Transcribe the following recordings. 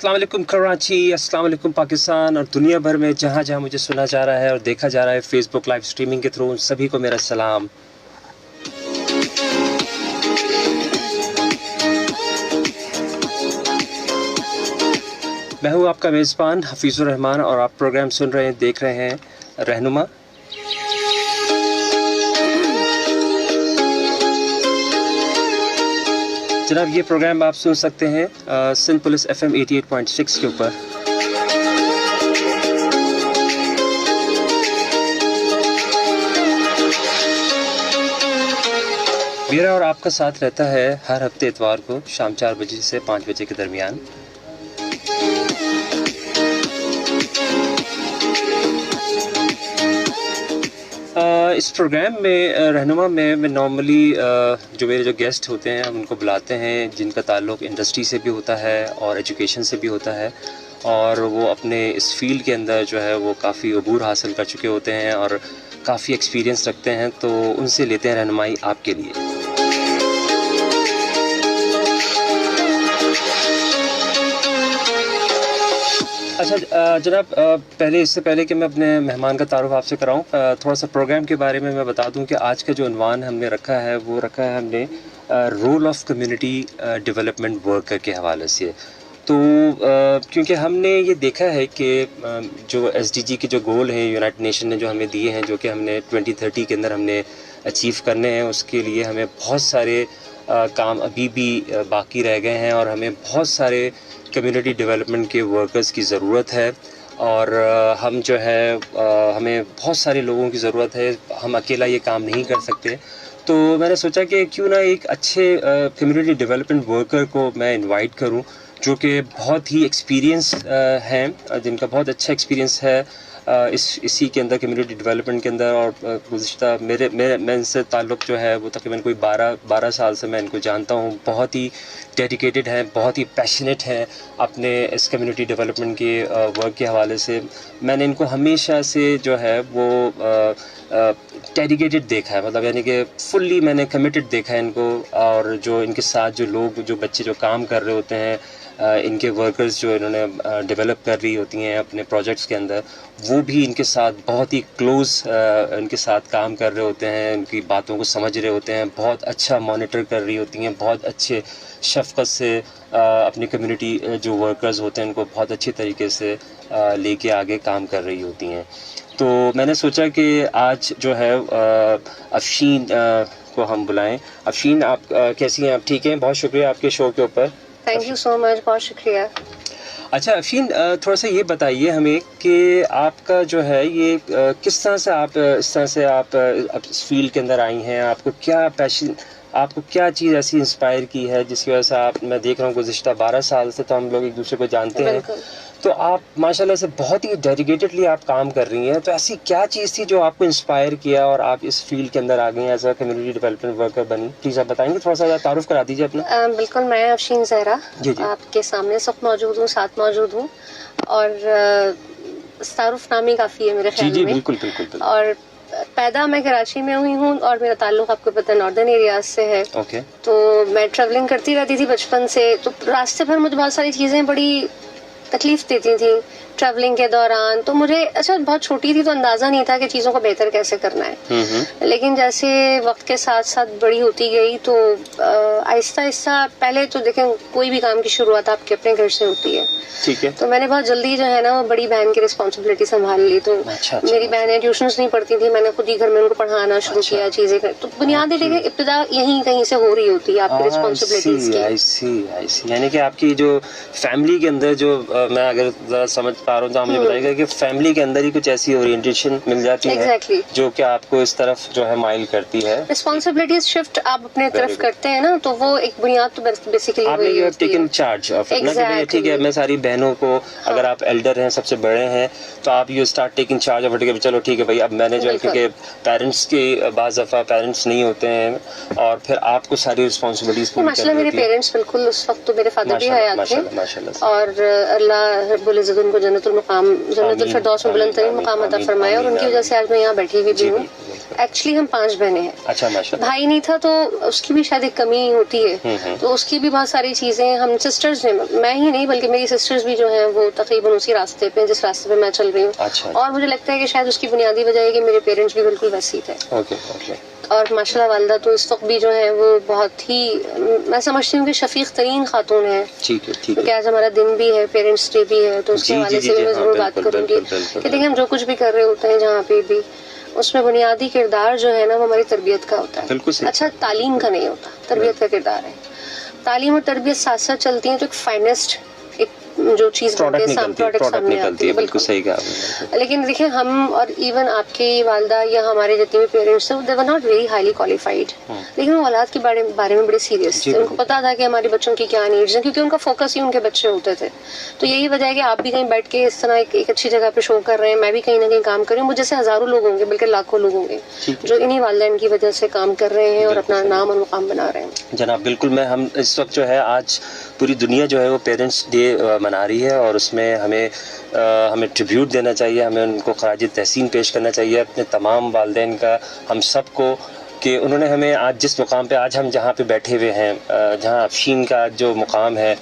अस्सलाम वालेकुम कराची, अस्सलाम वालेकुम पाकिस्तान और दुनिया भर में जहाँ जहाँ मुझे सुना जा रहा है और देखा जा रहा है फेसबुक लाइव स्ट्रीमिंग के थ्रू, उन सभी को मेरा सलाम। मैं हूँ आपका मेज़बान हफीज़ुर रहमान और आप प्रोग्राम सुन रहे हैं, देख रहे हैं रहनुमा। जनाब, ये प्रोग्राम आप सुन सकते हैं सिंध पुलिस FM 88.6 के ऊपर। मेरा और आपका साथ रहता है हर हफ्ते इतवार को शाम 4 बजे से 5 बजे के दरमियान। इस प्रोग्राम में रहनुमा में मैं नॉर्मली जो मेरे गेस्ट होते हैं हम उनको बुलाते हैं जिनका ताल्लुक़ इंडस्ट्री से भी होता है और एजुकेशन से भी होता है, और वो अपने इस फील्ड के अंदर जो है वो काफ़ी अबूर हासिल कर चुके होते हैं और काफ़ी एक्सपीरियंस रखते हैं, तो उनसे लेते हैं रहनुमाई आपके लिए। अच्छा जनाब, पहले इससे पहले कि मैं अपने मेहमान का तारुफ आपसे कराऊं, थोड़ा सा प्रोग्राम के बारे में मैं बता दूं कि आज का जो उन्वान हमने रखा है वो रखा है हमने role of community development worker के हवाले से। तो क्योंकि हमने ये देखा है कि जो SDG के जो गोल हैं यूनाइटेड नेशन ने जो हमें दिए हैं, जो कि हमने 2030 के अंदर हमने अचीव करने हैं, उसके लिए हमें बहुत सारे काम अभी भी बाकी रह गए हैं और हमें बहुत सारे कम्युनिटी डेवलपमेंट के वर्कर्स की ज़रूरत है। और हम जो है हमें बहुत सारे लोगों की ज़रूरत है, हम अकेला ये काम नहीं कर सकते। तो मैंने सोचा कि क्यों ना एक अच्छे कम्युनिटी डेवलपमेंट वर्कर को मैं इनवाइट करूं जो कि बहुत ही एक्सपीरियंस हैं, जिनका बहुत अच्छा एक्सपीरियंस है इसी के अंदर कम्युनिटी डेवलपमेंट के अंदर। और गुज़िश्ता मैं इनसे ताल्लुक़ जो है वो तकरीबन कोई 12 साल से मैं इनको जानता हूँ। बहुत ही डेडिकेटेड हैं, बहुत ही पैशनेट हैं अपने इस कम्युनिटी डेवलपमेंट के वर्क के हवाले से। मैंने इनको हमेशा से जो है वो डेडिकेटेड देखा है, मतलब यानी कि फुल्ली मैंने कमिटेड देखा है इनको। और जो इनके साथ जो लोग जो बच्चे जो काम कर रहे होते हैं, इनके वर्कर्स जो इन्होंने डेवलप कर रही होती हैं अपने प्रोजेक्ट्स के अंदर, वो भी इनके साथ बहुत ही क्लोज़ इनके साथ काम कर रहे होते हैं, इनकी बातों को समझ रहे होते हैं, बहुत अच्छा मॉनिटर कर रही होती हैं, बहुत अच्छे शफ़क़त से अपनी कम्युनिटी जो वर्कर्स होते हैं उनको बहुत अच्छे तरीके से लेके आगे काम कर रही होती हैं। तो मैंने सोचा कि आज जो है अफशीन को हम बुलाएं। अफशीन, आप कैसी हैं? आप ठीक हैं? बहुत शुक्रिया आपके शो के ऊपर। थैंक यू सो मच, बहुत शुक्रिया। अच्छा अफशीन, थोड़ा सा ये बताइए हमें कि आपका जो है ये किस तरह से आप इस तरह से आप इस फील्ड के अंदर आई हैं, आपको क्या पैशन, आपको क्या चीज़ ऐसी इंस्पायर की है जिसकी वजह से आप, मैं देख रहा हूँ गुज़िश्ता 12 साल से तो हम लोग एक दूसरे को जानते हैं, तो आप माशाल्लाह से बहुत ही डेडिकेटेडली आप काम कर रही हैं। तो ऐसी क्या चीज़ थी जो आपको इंस्पायर किया और आप इस फील्ड के अंदर आ गई हैं, as a community development worker बनी? प्लीज़ आप बताएंगे, थोड़ा सा तारुफ करा दीजिए अपना। बिल्कुल, मैं अफशीन ज़हरा आपके सामने सब मौजूद हूँ, साथ मौजूद हूँ। और तारुफ नामी काफ़ी है मेरे ख्याल में। बिल्कुल बिल्कुल बिल्कुल। और पैदा मैं कराची में हुई हूँ और मेरा ताल्लुक़ आपको पता है नॉर्दर्न एरियाज से है। ओके। तो मैं ट्रैवलिंग करती रहती थी बचपन से, तो रास्ते भर मुझे बहुत सारी चीज़ें बड़ी तकलीफ देती थी ट्रैवलिंग के दौरान। तो मुझे, अच्छा बहुत छोटी थी तो अंदाज़ा नहीं था कि चीज़ों को बेहतर कैसे करना है, लेकिन जैसे वक्त के साथ साथ बड़ी होती गई तो आहिस्ता आहिस्ता, पहले तो देखें कोई भी काम की शुरुआत आपके अपने घर से होती है, ठीक है। तो मैंने बहुत जल्दी जो है ना वो बड़ी बहन की रिस्पॉन्सिबिलिटी संभाल ली। तो मेरी बहनें ट्यूशन्स नहीं पढ़ती थी, मैंने खुद ही घर में उनको पढ़ाना शुरू किया, चीज़ें कर। तो बुनियादी देखें इब्तिदा यहीं कहीं से हो रही होती है आपकी रिस्पॉन्सिबिलिटीज की। यानी कि आपकी जो फैमिली के अंदर जो मैं अगर ज़रा समझ पा रहा हूँ तो आप मुझे बताइएगा कि फैमिली के अंदर ही कुछ ऐसी ओरिएंटेशन मिल जाती है जो कि आपको इस तरफ जो है माइल करती है। रिस्पॉन्सिबिलिटीज शिफ्ट आप अपने तरफ करते हैं ना, तो वो एक बुनियाद तो बेसिकली आपने you have taken charge of it, ठीक है। मैं सारी बहनों को, अगर आप एल्डर हैं, सबसे बड़े हैं, तो आप you start taking charge of it, चलो ठीक है भाई अब मैंने जो है, क्योंकि पेरेंट्स के बाज़ दफ़ा पेरेंट्स नहीं होते हैं और फिर आपको सारी रिस्पॉन्सिबिलिटीज पूरी करनी होती है। मेरे पेरेंट्स बिल्कुल, उस वक्त तो मेरे फादर भी हयात थे और अल्लाह रब्बुल इज़्ज़त उनको जन्नत जन्नतुल मकाम, जन्नतुल फिरदौस में बुलंद तरीन मकाम अता फरमाए, और उनकी वजह से आज मैं यहाँ बैठी हुई भी हूँ। एक्चुअली हम 5 बहनें हैं। अच्छा, माशाल्लाह। भाई नहीं था तो उसकी भी शायद एक कमी होती है, तो उसकी भी बहुत सारी चीजें, हम सिस्टर्स ने, मैं ही नहीं बल्कि मेरी सिस्टर्स भी जो हैं वो तकरीबन उसी रास्ते पे जिस रास्ते पे मैं चल रही हूँ। अच्छा। और मुझे लगता है कि शायद उसकी बुनियादी वजह है कि मेरे पेरेंट्स भी बिल्कुल वैसे ही थे। Okay okay. और माशाल्लाह वालिदा तो इस वक्त भी जो है वो बहुत ही, मैं समझती हूँ कि शफीक तरीन खातून है। ठीक है, ठीक है। क्योंकि आज हमारा दिन भी है, पेरेंट्स डे भी है, तो उसके हवाले से भी मैं जरूर बात करूंगी कि देखिए हम जो कुछ भी कर रहे होते हैं जहाँ पे भी, उसमें बुनियादी किरदार जो है ना वो हमारी तरबियत का होता है। बिल्कुल सही। अच्छा, तालीम का नहीं होता, तरबियत का किरदार है। तालीम और तरबियत साथ साथ चलती हैं तो एक फाइनेस्ट एक जो चीज प्रोडक्ट सामने आती है। बिल्कुल सही कहा। लेकिन देखिए हम और इवन आपके वालिदा या हमारे जितने भी पेरेंट्स थे, they were not very highly qualified, लेकिन वो औलाद के बारे में बड़े सीरियस थे। उनको पता था कि हमारे बच्चों की क्या नीड्स हैं, क्योंकि उनका फोकस ही उनके बच्चे होते थे। तो यही वजह है कि आप भी कहीं बैठ के इस तरह एक अच्छी जगह पे शो कर रहे हैं, मैं भी कहीं ना कहीं काम कर रही हूँ, मुझे जैसे हजारों लोग होंगे बल्कि लाखों लोग होंगे जो इन्हीं वालिदैन की वजह से काम कर रहे हैं और अपना नाम और मुकाम बना रहे हैं। जनाब बिल्कुल, हम इस वक्त जो है आज पूरी दुनिया जो है वो पेरेंट्स डे मना रही है, और उसमें हमें ट्रिब्यूट देना चाहिए, हमें उनको खराज तहसीन पेश करना चाहिए अपने तमाम वालिदैन का, हम सबको, कि उन्होंने हमें आज जिस मुकाम पे आज हम जहाँ पे बैठे हुए हैं, जहाँ अफशीन का जो मुकाम है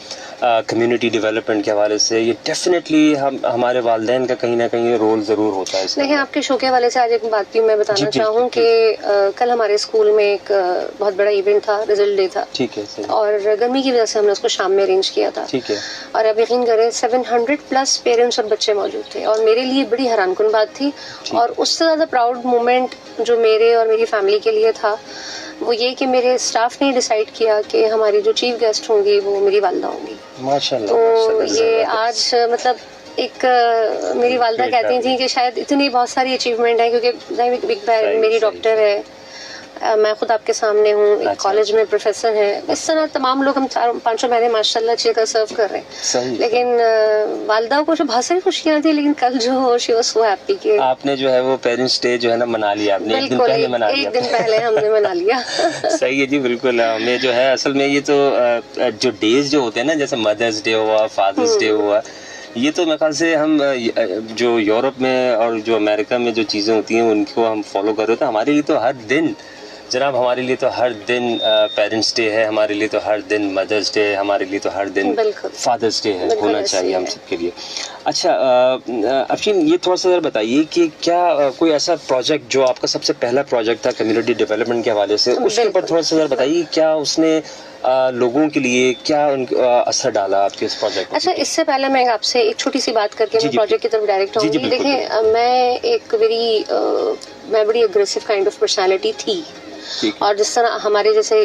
कम्युनिटी डेवलपमेंट के हवाले से, ये डेफिनेटली हमारे वालिदैन का कहीं ना कहीं रोल ज़रूर होता है। देखिए आपके शो के हवाले से आज एक बात भी मैं बताना चाहूँ कि कल हमारे स्कूल में एक बहुत बड़ा इवेंट था, रिजल्ट डे था। ठीक है, सही। और गर्मी की वजह से हमने उसको शाम में अरेंज किया था। ठीक है। और अब यकीन करें 700+ पेरेंट्स और बच्चे मौजूद थे, और मेरे लिए बड़ी हैरानकुन बात थी। और उससे ज़्यादा प्राउड मोमेंट जो मेरे और मेरी फैमिली के लिए था वो ये कि मेरे स्टाफ ने डिसाइड किया कि हमारी जो चीफ गेस्ट होंगी वो मेरी वालिदा होंगी। माशाल्लाह। तो ये आज मतलब एक मेरी वालिदा कहती थी कि शायद इतनी बहुत सारी अचीवमेंट है, क्योंकि मेरी डॉक्टर है, मैं खुद आपके सामने हूँ, एक कॉलेज में प्रोफेसर है, इस तरह तमाम लोग हम 4-5 महीने माशाल्लाह अच्छी तरह सर्व कर रहे हैं। लेकिन वालिदा को जो बहुत सारी खुशियाँ थी, लेकिन कल जो शी वाज सो हैप्पी कि आपने जो है वो पेरेंट्स डे जो है ना मना लिया आपने, एक दिन पहले मना लिया। एक दिन पहले हमने मना लिया। सही है जी, बिल्कुल। हमें जो है असल में ये तो जो डेज जो होते हैं ना, जैसे मदर्स डे हुआ, फादर्स डे हुआ, ये तो मेरे ख्याल से हम जो यूरोप में और जो अमेरिका में जो चीज़ें होती हैं उनको हम फॉलो कर रहे थे। हमारे लिए तो हर दिन जनाब, हमारे लिए तो हर दिन पेरेंट्स डे है, हमारे लिए तो हर दिन मदर्स डे है, हमारे लिए तो हर दिन फादर्स डे है, होना चाहिए हम सबके लिए। अच्छा अफशीन, ये थोड़ा सा बताइए कि क्या कोई ऐसा प्रोजेक्ट जो आपका सबसे पहला प्रोजेक्ट था कम्युनिटी डेवलपमेंट के हवाले से, उसके ऊपर थोड़ा सा बताइए, क्या उसने लोगों के लिए क्या असर डाला आपके इस प्रोजेक्ट में? अच्छा, इससे पहले मैं आपसे एक छोटी सी बात करके मैं प्रोजेक्ट की तरफ डायरेक्ट आऊंगी। देखिए मैं बड़ी अग्रेसिव काइंड ऑफ पर्सनालिटी थी, और जिस तरह हमारे जैसे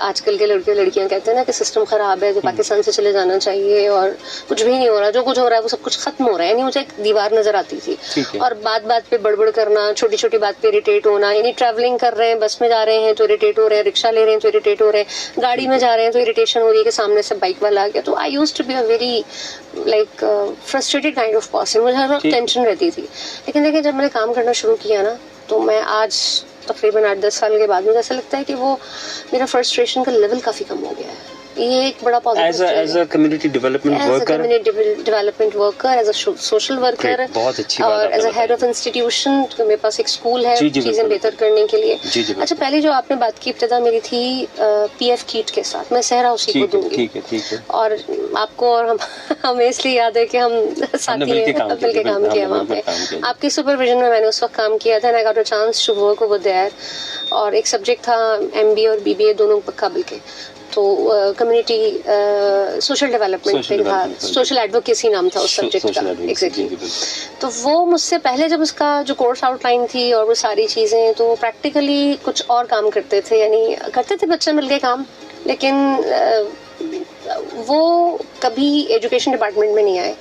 आजकल के लड़के लड़कियां कहते हैं ना कि सिस्टम खराब है, तो पाकिस्तान से चले जाना चाहिए और कुछ भी नहीं हो रहा, जो कुछ हो रहा है वो सब कुछ खत्म हो रहा है, यानी मुझे एक दीवार नजर आती थी। और बात बात पे बड़बड़ करना, छोटी छोटी बात पे इरिटेट होना, यानी ट्रैवलिंग कर रहे हैं, बस में जा रहे हैं तो इरिटेट हो रहे हैं, रिक्शा ले रहे हैं तो इरिटेट हो रहे हैं, गाड़ी में जा रहे हैं तो इरिटेशन हो रही है कि सामने से बाइक वाला आ गया। तो I used to be a very frustrated kind of person, मुझे हर वक्त टेंशन रहती थी। लेकिन देखिए जब मैंने काम करना शुरू किया ना, तो मैं आज तकरीबन 8-10 साल के बाद मुझे ऐसा लगता है कि वो मेरा फ्रस्ट्रेशन का लेवल काफी कम हो गया है। ये एक बड़ा positive as a community development worker, as a social worker, बहुत अच्छी बात, और as a head of institution मेरे पास एक स्कूल है चीजें बेहतर करने के लिए। अच्छा, पहले जो आपने बात की इब्तिदा मेरी थी PF किट के साथ, मैं सहरा उसी को दूंगी। ठीक है। और आपको और हमें इसलिए याद है कि हम साथी मिलके काम किया वहाँ पे। आपके सुपरविजन में मैंने उस वक्त काम किया था, I got a chance to work over there, और एक सब्जेक्ट था MBA और BBA दोनों काबिल के, तो कम्युनिटी सोशल डेवलपमेंट पे था, सोशल एडवोकेसी नाम था उस सब्जेक्ट का, एग्जैक्टली। तो वो मुझसे पहले जब उसका जो कोर्स आउटलाइन थी और वो सारी चीज़ें, तो प्रैक्टिकली कुछ और काम करते थे, यानी करते थे बच्चे मिलके काम, लेकिन वो कभी एजुकेशन डिपार्टमेंट में नहीं आए।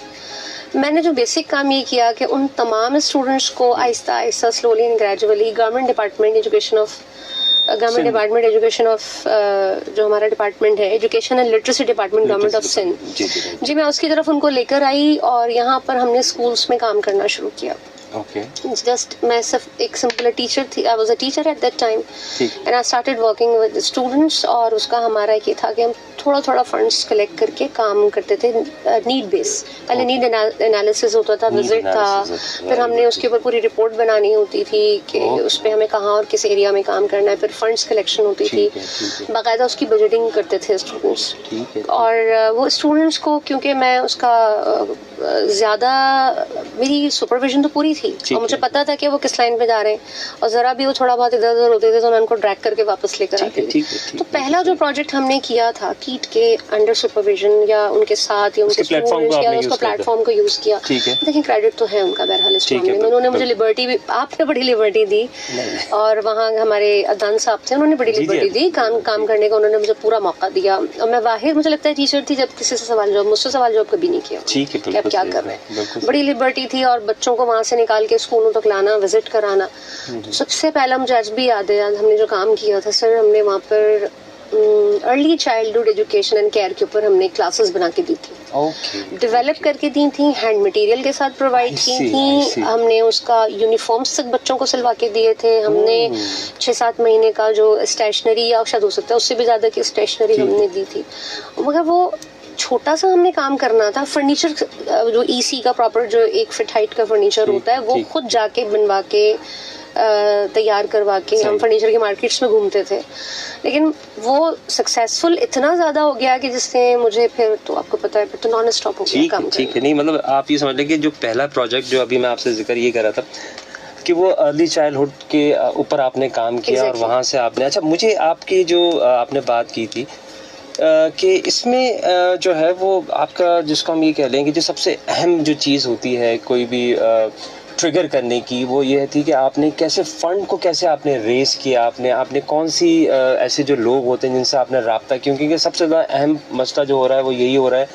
मैंने जो बेसिक काम ये किया कि उन तमाम स्टूडेंट्स को आहिस्ता आहिस्ता slowly and gradually government department education of जो हमारा डिपार्टमेंट है, education and literacy department, government of Sindh जी, मैं उसकी तरफ उनको लेकर आई और यहाँ पर हमने स्कूल्स में काम करना शुरू किया। जस्ट मैं सिर्फ एक सिंपल टीचर थी, I was a teacher at that time, and I started working with students, और उसका हमारा ये था कि हम थोड़ा थोड़ा फंड्स कलेक्ट करके काम करते थे नीड बेस। पहले नीड एनालिसिस होता था, विजिट था, फिर हमने उसके ऊपर पूरी रिपोर्ट बनानी होती थी कि उस पर हमें कहाँ और किस एरिया में काम करना है, फिर फंड्स कलेक्शन होती थी, बाकायदा उसकी बजटिंग करते थे स्टूडेंट्स। और वो स्टूडेंट्स को, क्योंकि मैं उसका ज़्यादा, मेरी सुपरविजन तो पूरी थी और मुझे पता था कि वो किस लाइन पे जा रहे हैं, और ज़रा भी वो थोड़ा बहुत इधर उधर होते थे तो मैं उनको ड्रैग करके वापस लेकर आती थी। तो पहला जो प्रोजेक्ट हमने किया था कीट के अंडर सुपरविजन या उनके साथ या उनके स्टूडेंट्स या उसका प्लेटफॉर्म को यूज़ किया। देखिए क्रेडिट तो है उनका बहरहाल इस मामले में, उन्होंने मुझे लिबर्टी भी, आपने बड़ी लिबर्टी दी, और वहाँ हमारे अदनान साहब थे, उन्होंने बड़ी लिबर्टी दी काम करने का, उन्होंने मुझे पूरा मौका दिया। और मैं वाहिद, मुझे लगता है टीचर थी जब किसी से सवाल जवाब, मुझसे सवाल जवाब कभी नहीं किया कि आप क्या कर रहे हैं। बड़ी लिबर्टी थी, और बच्चों को वहाँ से निकाल के स्कूलों तक लाना, विजिट कराना। सबसे पहला मुझे आज भी याद है, हमने जो काम किया था सर, हमने वहाँ पर early childhood education and care के ऊपर हमने क्लासेस बना के दी थी, डेवलप करके दी थी, हैंड मटेरियल के साथ प्रोवाइड की थी, हमने उसका यूनिफॉर्म्स तक बच्चों को सिलवा के दिए थे, हमने 6-7 महीने का जो स्टेशनरी, या शायद हो सकता है उससे भी ज़्यादा की स्टेशनरी हमने दी थी। मगर वो छोटा सा हमने काम करना था, फर्नीचर जो ईसी का प्रॉपर जो 1 फीट हाइट का फर्नीचर होता है वो खुद जाके बनवा के तैयार करवा के हम फर्नीचर के मार्केट्स में घूमते थे। लेकिन वो सक्सेसफुल इतना ज्यादा हो गया कि जिससे मुझे फिर, तो आपको पता है, फिर तो नॉन स्टॉप हो गया काम। ठीक है, नहीं मतलब आप ये समझ लें कि जो पहला प्रोजेक्ट जो अभी मैं आपसे जिक्र ये कर रहा था कि वो अर्ली चाइल्डहुड के ऊपर आपने काम किया और वहाँ से आपने, अच्छा मुझे आपकी जो आपने बात की थी कि इसमें जो है वो आपका, जिसको हम ये कह लें कि जो सबसे अहम जो चीज़ होती है कोई भी ट्रिगर करने की, वो ये थी कि आपने कैसे फंड को कैसे आपने रेस किया, आपने कौन सी ऐसे जो लोग होते हैं जिनसे आपने रब्ता, क्योंकि सबसे ज़्यादा अहम मसला जो हो रहा है वो यही हो रहा है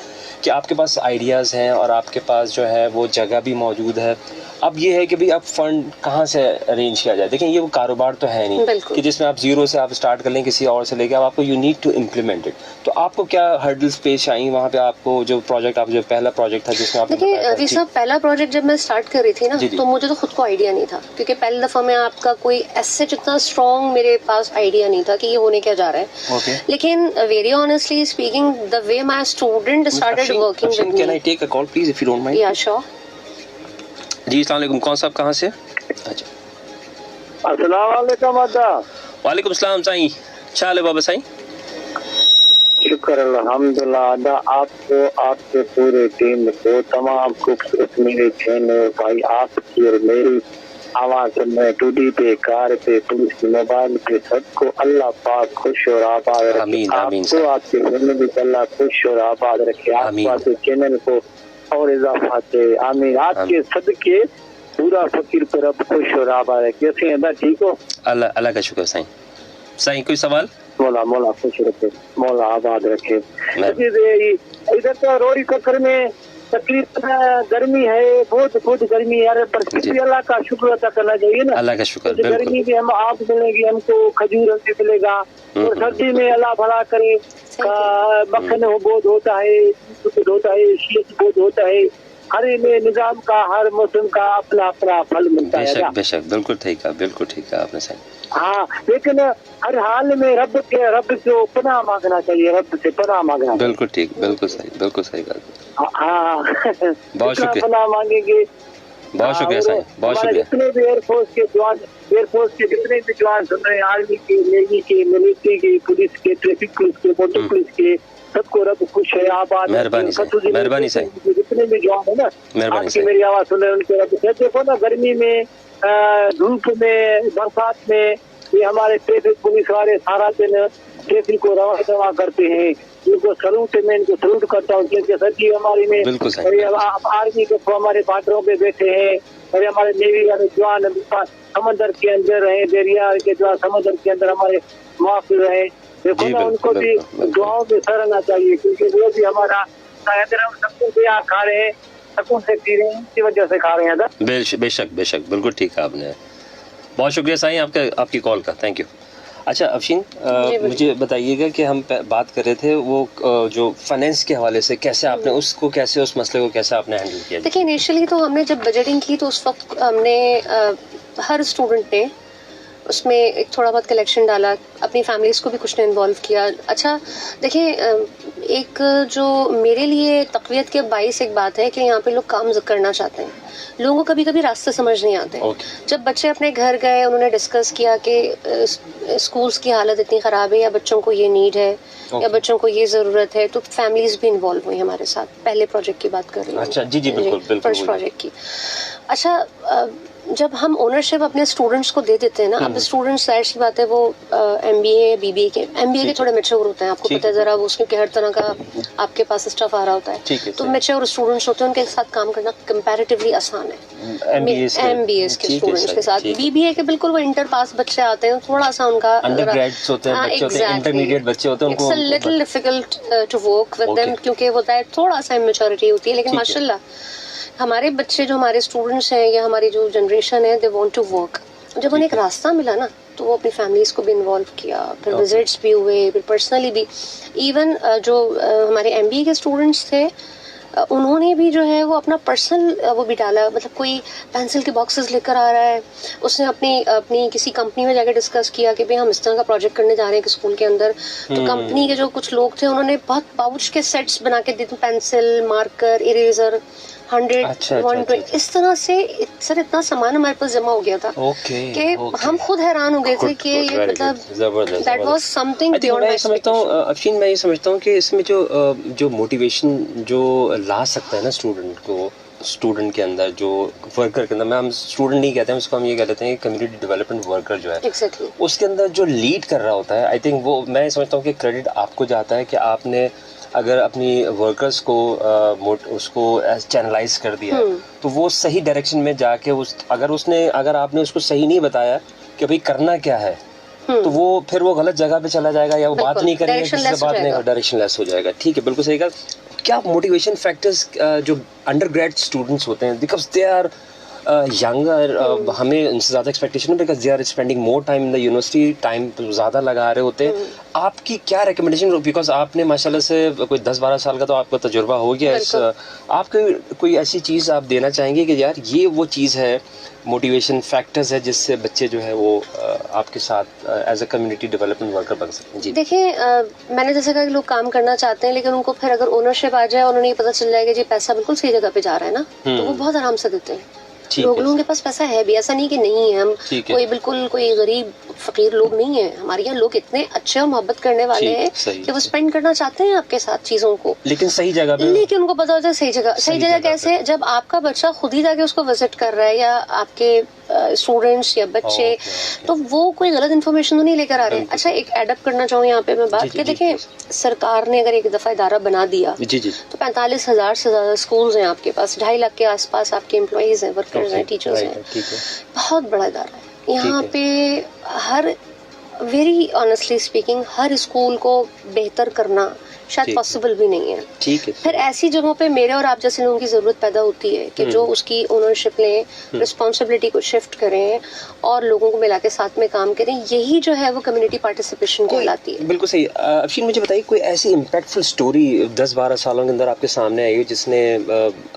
कि आपके पास आइडियाज़ हैं और आपके पास जो है वो जगह भी मौजूद है। अब ये है कि भाई अब फंड कहाँ से अरेंज किया जाए। देखिए ये वो कारोबार तो है नहीं कि जिसमें आप जीरो से आप स्टार्ट कर लें किसी और से लेके, अब आपको you need to implement it. तो आपको क्या हर्डल्स पेश आई वहाँ पे, आपको जो प्रोजेक्ट, आप जो पहला प्रोजेक्ट था जिसमें आप, देखिए अभी साहब, पहला प्रोजेक्ट जब मैं स्टार्ट कर रही थी ना, तो मुझे तो खुद को आइडिया नहीं था, क्योंकि पहली दफा में आपका कोई ऐसे जितना स्ट्रॉन्ग मेरे पास आइडिया नहीं था कि ये होने क्या जा रहा है। लेकिन very honestly speaking, the way my student started working with me. Can I take a call please if you don't mind? Yeah sure जी। अस्सलाम वालेकुम, कौन साहब कहाँ से? अच्छा, अस्सलाम वालेकुम अदा। वालेकुम सलाम साईं, चाले बाबा साईं? शुक्र अल्हम्दुलिल्लाह अदा, आपको, आपके पूरे टीम को, तमाम खूबसूरत मेरे चैनल भाई, आपकी और मेरी आवाज में टूडी पे, कार पे, पुलिस के मोबाइल पे, सबको अल्लाह पाक खुश और आबाद रखे। आपको, आपके फैमिली को अल्लाह खुश और आबाद रखे, आपके चैनल को और इजाफा से आमीन। आपके सदके पूरा फकीर पर अब खुश और आबाद है। कैसे हैं? ठीक हो? अल्लाह का शुक्र साईं। साईं कोई सवाल? मौला खुश रखे, मौला आबाद रखे। इधर तो रोड़ी चक्कर में तकलीफ, गर्मी है, बहुत गर्मी है, पर फिर भी अल्लाह का शुक्र अदा करना चाहिए ना। अल्लाह का शुक्र। तो गर्मी में हम आप मिलेगी, हमको खजूर हमसे मिलेगा, और सर्दी में अल्लाह भला करे, मक्खन बहुत होता है, दूध होता है, शीत बहुत होता है। हर में निजाम का, हर मौसम का अपना अपना फल मिलता है। बेशक बिल्कुल ठीक है आपने सही। हाँ, लेकिन हर हाल में रब को पनाह मांगना चाहिए, रब से पनाह मांगना। बिल्कुल ठीक, बिल्कुल सही बात। हाँ बहुत शुक्रिया, पनाह मांगेंगे। बहुत शुक्रिया साईं, बहुत शुक्रिया। जितने भी एयरफोर्स के जितने भी जवान सुन रहे हैं, आर्मी के, नेवी के, मिलिट्री के, पुलिस के, ट्रैफिक पुलिस के, मोटर पुलिस के, सबको रब खुश है, आबाद। मेहरबानी साईं, जितने भी जवान है ना, आपकी मेरी आवाज सुन रहे हैं, उनके रब से। देखो ना, गर्मी में, धूप में, बरसात में, ये हमारे ट्रैफिक पुलिस वाले सारा दिन ट्रैफिक को रवा करते हैं। इनको सलूट है, मैं इनको सलूट करता हूँ, क्योंकि सर्दी हमारी में आर्मी के हमारे बॉर्डरों पे बैठे हैं, और हमारे नेवी वाले जवान समंदर के अंदर रहे, दरिया के जवान समंदर के अंदर हमारे मुआफिर रहे। देखो ना, उनको भी दुआओं में सरना चाहिए, क्योंकि वो भी हमारा अगर हम सकून से यहाँ खा रहे हैं, सकून से पी रहे हैं, इसी वजह से खा रहे हैं। बेशक बिल्कुल ठीक है आपने। बहुत शुक्रिया साईं आपकी कॉल का, थैंक यू। अच्छा अफशीन, मुझे बताइएगा कि हम बात कर रहे थे वो जो फाइनेंस के हवाले से, कैसे आपने उसको, कैसे उस मसले को कैसे आपने हैंडल किया? देखिए इनिशियली तो हमने जब बजटिंग की तो उस वक्त हमने हर स्टूडेंट ने उसमें एक थोड़ा बहुत कलेक्शन डाला, अपनी फैमिलीज को भी कुछ ने इन्वॉल्व किया। अच्छा देखिए, एक जो मेरे लिए तक़वियत के बाइस एक बात है कि यहाँ पे लोग काम करना चाहते हैं, लोगों को कभी कभी रास्ते समझ नहीं आते। जब बच्चे अपने घर गए, उन्होंने डिस्कस किया कि स्कूल्स की हालत इतनी ख़राब है या बच्चों को ये नीड है या बच्चों को ये ज़रूरत है, तो फैमिलीज भी इन्वॉल्व हुई हमारे साथ। पहले प्रोजेक्ट की बात कर रही हूँ। अच्छा, जी बिल्कुल, फर्स्ट प्रोजेक्ट की। अच्छा, जब हम ओनरशिप अपने स्टूडेंट्स को दे देते हैं ना, अब स्टूडेंट्स जाहिर सी बात है वो MBA BBA के थोड़े मैच्योर होते हैं, आपको पता है ज़रा, वो उसके हर तरह का आपके पास स्टफ आ रहा होता है, तो मैच्योर स्टूडेंट्स होते हैं, उनके साथ काम करना कंपैरेटिवली आसान है MBA के स्टूडेंट्स के साथ। BBA के बिल्कुल वो इंटर पास बच्चे आते हैं, थोड़ा सा उनका अंडरग्रेड्स होते हैं, इंटरमीडिएट बच्चे होते हैं, उनको little difficult to work with them, क्योंकि होता है थोड़ा सा इमेच्योरिटी होती है। लेकिन माशाल्लाह हमारे बच्चे, जो हमारे स्टूडेंट्स हैं या हमारी जो जनरेशन है, दे वांट टू वर्क। जब उन्हें एक रास्ता मिला ना, तो वो अपनी फैमिलीज को भी इन्वॉल्व किया, फिर विजिट्स भी हुए, फिर पर्सनली भी। इवन जो हमारे MBA के स्टूडेंट्स थे, उन्होंने भी जो है वो अपना पर्सनल वो भी डाला, मतलब कोई पेंसिल के बॉक्सेस लेकर आ रहा है, उसने अपनी किसी कंपनी में जाकर डिस्कस किया कि भाई हम इस तरह का प्रोजेक्ट करने जा रहे हैं स्कूल के अंदर, तो कंपनी के जो कुछ लोग थे उन्होंने बहुत पाउच के सेट्स बना के दिए, पेंसिल, मार्कर, इरेजर, 100, 120, इस तरह से सर इतना सामान हमारे पास जमा हो गया था कि हम खुद हैरान हो गए थे कि ये मतलब that was something beyond my expectation. Afsheen, मैं ये समझता हूँ कि इसमें जो मोटिवेशन जो ला सकता है ना स्टूडेंट के अंदर, जो वर्कर के अंदर, मैं हम स्टूडेंट नहीं कहते हैं उसको, हम ये कह लेते हैं कम्युनिटी डेवलपमेंट वर्कर जो है, exactly. उसके अंदर जो लीड कर रहा होता है, आई थिंक वो, मैं समझता हूँ कि क्रेडिट आपको जाता है कि आपने अगर अपनी वर्कर्स को उसको चैनलाइज कर दिया, तो वो सही डायरेक्शन में जाके अगर आपने उसको सही नहीं बताया कि भाई करना क्या है, तो वो फिर वो गलत जगह पे चला जाएगा, या वो बात नहीं करेगा, किसी से बात नहीं, डायरेक्शन लेस हो जाएगा। ठीक है, बिल्कुल सही कहा। क्या मोटिवेशन फैक्टर्स जो अंडरग्रेड स्टूडेंट्स होते हैं, बिकॉज दे आर यंगर, हमें उनसे ज़्यादा एक्सपेक्टेशन है, because they are spending more time in the university, time ज़्यादा लगा रहे होते हैं, आपकी क्या रिकमेंडेशन, बिकॉज आपने माशाल्लाह से कोई 10-12 साल का तो आपका तजुर्बा हो गया इस, आपकी कोई ऐसी चीज़ आप देना चाहेंगे कि यार ये वो चीज़ है, मोटिवेशन फैक्टर्स है जिससे बच्चे जो है वो आपके साथ as a community development worker बन सकते हैं? जी देखिए, मैंने जैसे कहा कि लोग काम करना चाहते हैं, लेकिन उनको फिर अगर ओनरशिप आ जाए और उन्हें पता चल जाएगा जी पैसा बिल्कुल सही जगह पे जा रहा है ना, तो वो बहुत आराम से देते हैं। लोगों के पास पैसा है भी, ऐसा नहीं कि नहीं है, हम कोई बिल्कुल कोई गरीब फकीर लोग नहीं है, हमारे यहाँ लोग इतने अच्छे और मोहब्बत करने वाले हैं कि वो स्पेंड करना चाहते हैं आपके साथ चीजों को, लेकिन सही जगह पे, लेकिन उनको पता होता है सही जगह कैसे, जब आपका बच्चा खुद ही जाके उसको विजिट कर रहा है या आपके स्टूडेंट्स या बच्चे, तो वो कोई गलत इन्फॉर्मेशन तो नहीं लेकर आ रहे हैं। अच्छा, एक एडअप करना चाहूँ यहाँ पे मैं बात कि देखिए, सरकार ने अगर एक दफा इदारा बना दिया तो 45,000 से ज्यादा स्कूल्स हैं आपके पास, 2.5 लाख के आसपास आपके एम्प्लॉइज हैं, वर्कर्स हैं, टीचर्स हैं, बहुत बड़ा इदारा है यहाँ पे। हर वेरी ऑनेस्टली स्पीकिंग, हर स्कूल को बेहतर करना शायद पॉसिबल भी नहीं है। ठीक है, फिर ऐसी जगहों पे मेरे और आप जैसे लोगों की जरूरत पैदा होती है कि जो उसकी ओनरशिप लें, रिस्पॉन्सिबिलिटी को शिफ्ट करें और लोगों को मिला के साथ में काम करें, यही जो है वो कम्युनिटी पार्टिसिपेशन कहलाती है। बिल्कुल सही। अफशीन, मुझे बताइए कोई ऐसी इम्पैक्टफुल स्टोरी 10-12 सालों के अंदर आपके सामने आई जिसने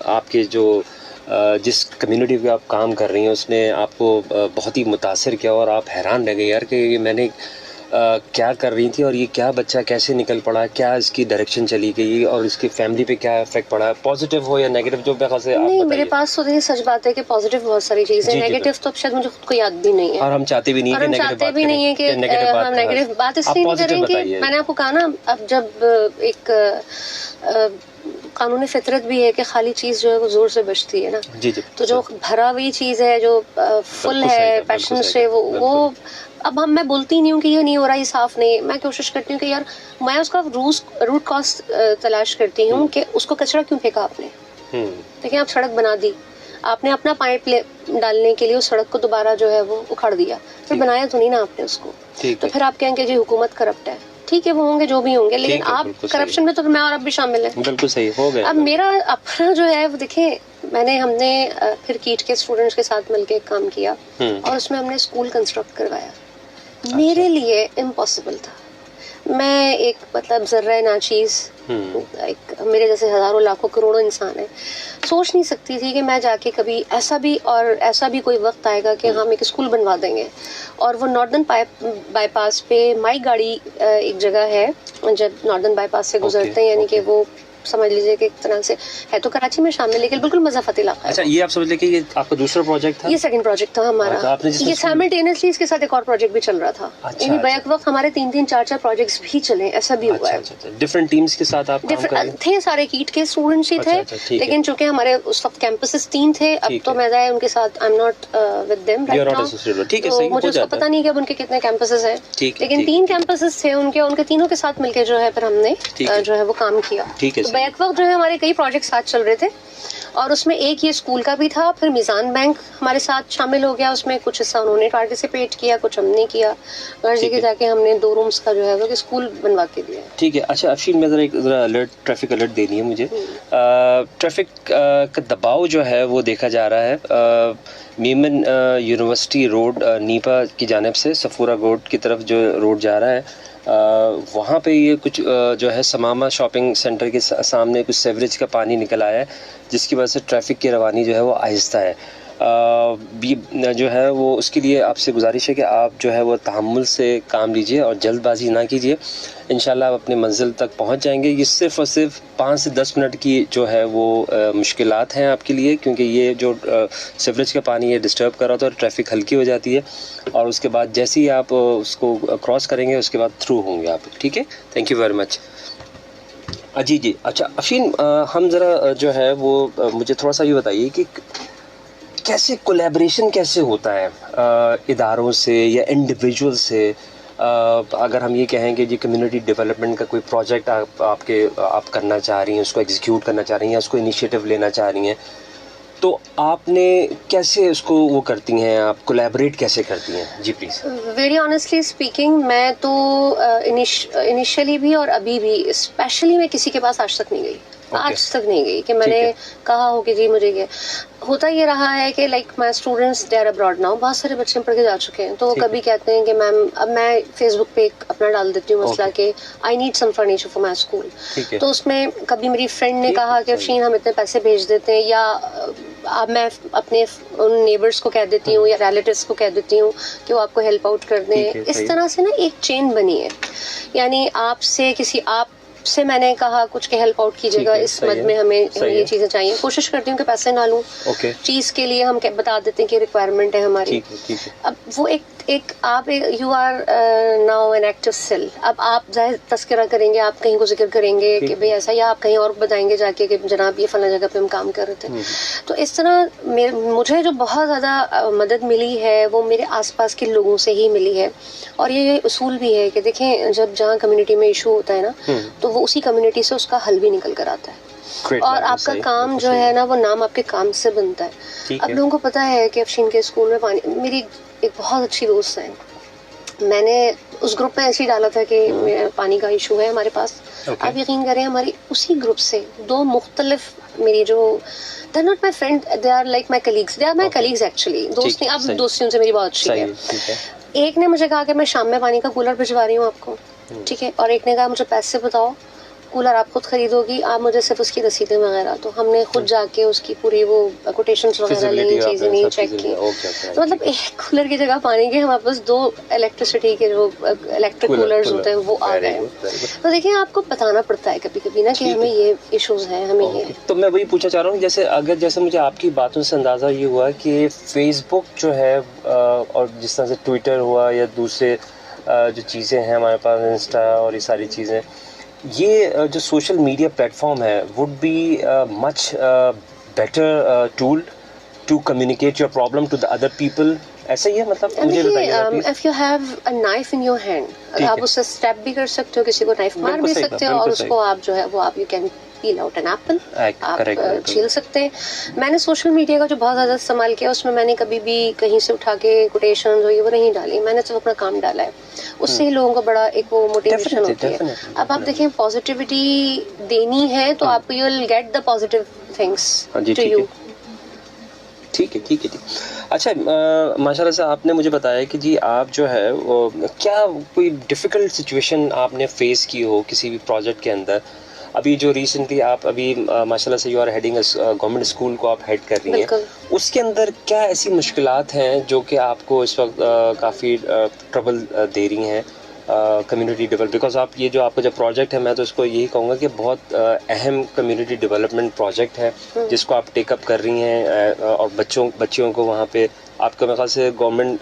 आपके जो जिस कम्युनिटी पे आप काम कर रही हैं उसने आपको बहुत ही मुतासिर किया और आप हैरान रह गए यार कि मैंने क्या कर रही थी और ये क्या बच्चा कैसे निकल पड़ा, क्या इसकी डायरेक्शन चली गई और इसकी फैमिली पे क्या इफेक्ट पड़ा, पॉजिटिव हो या नेगेटिव, जो बेखा से आप नहीं, मेरे पास तो देखिए सच बात है कि पॉजिटिव बहुत सारी चीजें, नेगेटिव तो अब शायद मुझे खुद को याद भी नहीं है, और हम चाहते भी नहीं कि हम नेगेटिव बात इसलिए नहीं करें कि मैंने आपको कहा ना, अब जब एक कानूनी फितरत भी है कि खाली चीज जो है वो जोर से बचती है ना, तो जो भरा हुई चीज है, जो फुल है पैशन से, वो अब मैं बोलती नहीं हूँ कि ये नहीं हो रहा, ये साफ नहीं, मैं कोशिश करती हूँ कि यार मैं उसका रूट कॉज तलाश करती हूँ कि उसको कचरा क्यों फेंका आपने। देखिए, आप सड़क बना दी, आपने अपना पाइप डालने के लिए उस सड़क को दोबारा जो है वो उखाड़ दिया, फिर बनाया तो नहीं ना आपने उसको, तो फिर आप कहेंगे जी हुकूमत करप्ट है। ठीक है, वो होंगे जो भी होंगे, लेकिन आप करप्शन में तो मैं और आप भी शामिल है। बिल्कुल सही हो गया। अब मेरा अपना जो है वो देखिए, हमने फिर कीट के स्टूडेंट्स के साथ मिलकर काम किया और उसमें हमने स्कूल कंस्ट्रक्ट करवाया। मेरे लिए इम्पॉसिबल था। मैं एक मतलब जर्रा नाचीज, एक मेरे जैसे हजारों लाखों करोड़ों इंसान है, सोच नहीं सकती थी कि मैं जाके कभी ऐसा भी कोई वक्त आएगा कि हम एक स्कूल बनवा देंगे। और वो नॉर्दर्न बाईपास पे माई गाड़ी एक जगह है, जब नॉर्दर्न बाईपास से गुजरते हैं, यानी कि वो समझ लीजिए कि एक तरह से है तो कराची में शामिल, लेकिन बिल्कुल मज़ाफ़त इलाका है। अच्छा, ये आप समझ लीजिए कि ये आपका दूसरा प्रोजेक्ट था? ये सेकंड प्रोजेक्ट था हमारा। आपने ये साइमल्टेनियसली इसके साथ एक और प्रोजेक्ट भी चल रहा था। यानी बैक वक्त हमारे 3-3, 4-4 प्रोजेक्ट्स भी चले, ऐसा भी हुआ है। डिफरेंट टीम्स के साथ आप काम कर रहे थे, सारे कीट के स्टूडेंट्स ही थे, लेकिन चूंकि हमारे उस वक्त कैंपसेस 3 थे, अब तो मैं उनके साथ I am not with them right now. ठीक है, सही, मुझे उसको पता नहीं कि अब उनके कितने कैंपसेस हैं, लेकिन 3 कैंपसेस थे उनके तीनों के साथ मिलकर जो है फिर हमने जो है वो काम किया। बैक वक्त जो है हमारे कई प्रोजेक्ट साथ चल रहे थे, और उसमें एक ये स्कूल का भी था। फिर मिजान बैंक हमारे साथ शामिल हो गया, उसमें कुछ हिस्सा उन्होंने पार्टिसिपेट किया, कुछ हमने किया। हर जगह जाके हमने 2 रूम्स का जो है वो स्कूल बनवा के दिया। ठीक है। अच्छा अफशीन, मैं ज़रा ट्रैफिक अलर्ट देनी है मुझे। ट्रैफिक का दबाव जो है वो देखा जा रहा है मीमन यूनिवर्सिटी रोड नीपा की जानिब से सफूरा रोड की तरफ जो रोड जा रहा है, वहाँ पे ये कुछ जो है समामा शॉपिंग सेंटर के सामने कुछ सेवरेज का पानी निकल आया है, जिसकी वजह से ट्रैफिक की रवानी जो है वो आहिस्ता है। जो है वो उसके लिए आपसे गुजारिश है कि आप जो है वो तहम्मुल से काम लीजिए और जल्दबाजी ना कीजिए। इंशाल्लाह आप अपने मंजिल तक पहुंच जाएंगे। ये सिर्फ़ और सिर्फ 5 से 10 मिनट की जो है वो मुश्किलात हैं आपके लिए, क्योंकि ये जो सीवरेज का पानी ये डिस्टर्ब कर रहा था और ट्रैफिक हल्की हो जाती है, और उसके बाद जैसे ही आप उसको क्रॉस करेंगे उसके बाद थ्रू होंगे आप। ठीक है, थैंक यू वेरी मच। जी। अच्छा अफशीन, हम ज़रा जो है वो मुझे थोड़ा सा ये बताइए कि कैसे कोलैबोरेशन कैसे होता है इदारों से या इंडिविजुअल से? अगर हम ये कहें कि जी कम्युनिटी डेवलपमेंट का कोई प्रोजेक्ट आप करना चाह रही हैं, उसको एग्जीक्यूट करना चाह रही हैं या उसको इनिशिएटिव लेना चाह रही हैं, तो आपने कैसे उसको वो करती हैं, आप कोलैबोरेट कैसे करती हैं? जी प्लीज़। वेरी ऑनेस्टली स्पीकिंग, मैं तो इनिशियली भी और अभी भी स्पेशली मैं किसी के पास आज तक नहीं गई। आज तक नहीं गई कि मैंने कहा हो कि जी मुझे ये होता ये रहा है कि like my students they are abroad now, बहुत सारे बच्चे पढ़ के जा चुके हैं, तो वो कभी कहते हैं कि मैम अब मैं फेसबुक पे अपना डाल देती हूँ मसला के I need some furniture for my school. तो उसमें कभी मेरी फ्रेंड ने कहा कि अफशीन हम इतने पैसे भेज देते हैं, या अब मैं अपने उन नेबर्स को कह देती हूँ या रिलेटिव्स को कह देती हूँ कि वो आपको हेल्प आउट कर दें। इस तरह से ना एक चेन बनी है, यानी आपसे से मैंने कहा कुछ के हेल्प आउट कीजिएगा, इस मद में हमें ये चीजें चाहिए। कोशिश करती हूँ कि पैसे ना लूं, चीज के लिए हम बता देते हैं कि रिक्वायरमेंट है हमारी। अब वो एक आप you are now an active cell. अब आप जाहिर तस्करा करेंगे, आप कहीं को जिक्र करेंगे कि भाई ऐसा, या आप कहीं और बताएंगे जाके कि जनाब ये फला जगह पे हम काम कर रहे थे। तो इस तरह मुझे जो बहुत ज्यादा मदद मिली है वो मेरे आसपास के लोगों से ही मिली है। और ये उसूल भी है कि देखें, जब जहाँ कम्युनिटी में इशू होता है ना, तो वो उसी कम्युनिटी से उसका हल भी निकल कर आता है। और आपका काम जो है ना, वो नाम आपके काम से बनता है। अब लोगों को पता है कि अफशीन के स्कूल में पानी, मेरी एक बहुत अच्छी दोस्त है, मैंने उस ग्रुप में ऐसे ही डाला था कि पानी का इशू है हमारे पास। आप यकीन करें, हमारी उसी ग्रुप से 2 मुख्तलिफ मेरी जो they are not my friend, they are like my colleagues, they are my colleagues actually, दोस्त नहीं, अब दोस्ती उनसे मेरी बहुत अच्छी है। एक ने मुझे कहा कि मैं शाम में पानी का कूलर भिजवा रही हूँ आपको, ठीक है, और एक ने कहा मुझे पैसे बताओ, कूलर आप खुद खरीदोगी, आप मुझे सिर्फ उसकी रसीदें वगैरह। तो हमने खुद जाके उसकी पूरी वो कोटेशंस वगैरह ली, चीजें नहीं चेक की। तो मतलब एक कूलर की जगह पानी के हमारे पास 2 इलेक्ट्रिसिटी के जो इलेक्ट्रिक कूलर्स होते हैं वो आ गए। तो देखिए, आपको बताना पड़ता है कभी कभी ना कि हमें ये इश्यूज हैं, हमें ये। तो मैं वही पूछना चाह रहा हूँ, जैसे मुझे आपकी बातों से अंदाजा ये हुआ कि फेसबुक जो है और जिस तरह से ट्विटर हुआ या दूसरे जो चीज़ें हैं हमारे पास, इंस्टा और ये सारी चीज़ें, ये जो सोशल मीडिया प्लेटफॉर्म है would be much better tool to communicate your problem to the other people. ऐसा ही है, मतलब मुझे बताइए। If you have a knife in your hand, आप उससे स्टेप भी कर सकते हो, किसी को नाइफ मार भी सकते हो, और उसको आप जो है वो आप you can peel out an apple, आप छील सकते हैं। मैंने सोशल मीडिया का जो बहुत ज़्यादा इस्तेमाल किया, उसमें मैंने कभी भी कहीं से उठा के कोटेशन वो नहीं डाली, मैंने सिर्फ अपना काम डाला है। उससे ही लोगों को बड़ा एक वो मोटिवेशन होती है। अब आप देखें, पॉजिटिविटी देनी है तो आप you will get the positive things to you. ठीक है। अच्छा, माशाल्लाह से आपने मुझे बताया कि जी आप जो है वो क्या कोई डिफ़िकल्ट सिचुएशन आपने फेस की हो किसी भी प्रोजेक्ट के अंदर? अभी जो रिसेंटली आप अभी माशाल्लाह से you are heading a government school को आप हेड कर रही हैं, बिल्कुल। उसके अंदर क्या ऐसी मुश्किलात हैं जो कि आपको इस वक्त काफ़ी ट्रबल दे रही हैं कम्युनिटी डेवलप? बिकॉज आप ये जो आपका जो प्रोजेक्ट है, मैं तो इसको यही कहूँगा कि बहुत अहम कम्युनिटी डेवलपमेंट प्रोजेक्ट है जिसको आप टेकअप कर रही हैं और बच्चियों को वहाँ पे आपका मेरे ख्याल से गवर्नमेंट